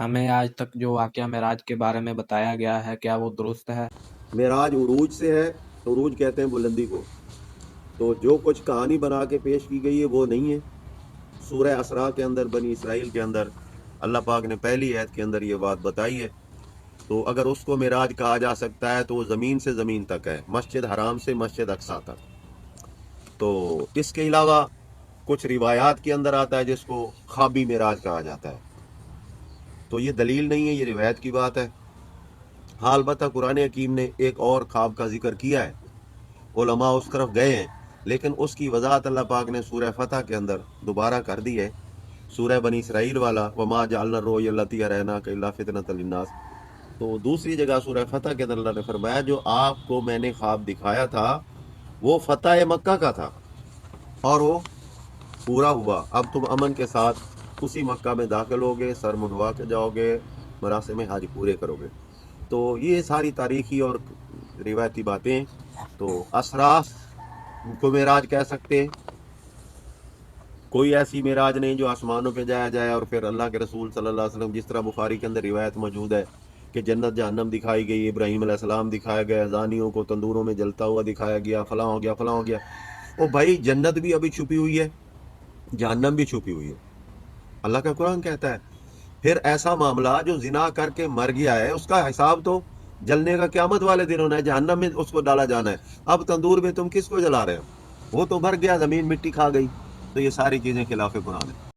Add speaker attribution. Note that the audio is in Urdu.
Speaker 1: ہمیں آج تک جو واقعہ معراج کے بارے میں بتایا گیا ہے کیا وہ درست ہے؟
Speaker 2: معراج عروج سے ہے، عروج کہتے ہیں بلندی کو، تو جو کچھ کہانی بنا کے پیش کی گئی ہے وہ نہیں ہے۔ سورہ اسراء کے اندر بنی اسرائیل کے اندر اللہ پاک نے پہلی آیت کے اندر یہ بات بتائی ہے، تو اگر اس کو معراج کہا جا سکتا ہے تو وہ زمین سے زمین تک ہے، مسجد حرام سے مسجد اقصیٰ تک۔ تو اس کے علاوہ کچھ روایات کے اندر آتا ہے جس کو خوابی معراج کہا جاتا ہے، تو یہ دلیل نہیں ہے، یہ روایت کی بات ہے۔ ہاں البتہ قرآن حکیم نے ایک اور خواب کا ذکر کیا ہے، علماء اس طرف گئے ہیں، لیکن اس کی وضاحت اللہ پاک نے سورہ فتح کے اندر دوبارہ کر دی ہے، سورہ بنی اسرائیل والا وما جعلنا الرؤیا التی اریناک الا فتنۃ للناس۔ تو دوسری جگہ سورہ فتح کے اندر اللہ نے فرمایا جو آپ کو میں نے خواب دکھایا تھا وہ فتح مکہ کا تھا اور وہ پورا ہوا، اب تم امن کے ساتھ اسی مکہ میں داخل ہوگے، سر منڈوا کے جاؤ گے، مراسم حج پورے کرو گے۔ تو یہ ساری تاریخی اور روایتی باتیں، تو اسراء کو معراج کہہ سکتے ہیں۔ کوئی ایسی معراج نہیں جو آسمانوں پہ جایا جائے اور پھر اللہ کے رسول صلی اللہ علیہ وسلم، جس طرح بخاری کے اندر روایت موجود ہے کہ جنت جہنم دکھائی گئی، ابراہیم علیہ السلام دکھایا گیا، زانیوں کو تندوروں میں جلتا ہوا دکھایا گیا، فلاں ہو گیا فلاں ہو گیا۔ او بھائی جنت بھی ابھی چھپی ہوئی ہے، جہنم بھی چھپی ہوئی ہے، اللہ کا قرآن کہتا ہے۔ پھر ایسا معاملہ جو زنا کر کے مر گیا ہے اس کا حساب تو جلنے کا قیامت والے دن ہونا ہے، جہنم میں اس کو ڈالا جانا ہے۔ اب تندور میں تم کس کو جلا رہے ہو؟ وہ تو مر گیا، زمین مٹی کھا گئی۔ تو یہ ساری چیزیں خلاف قرآن ہے۔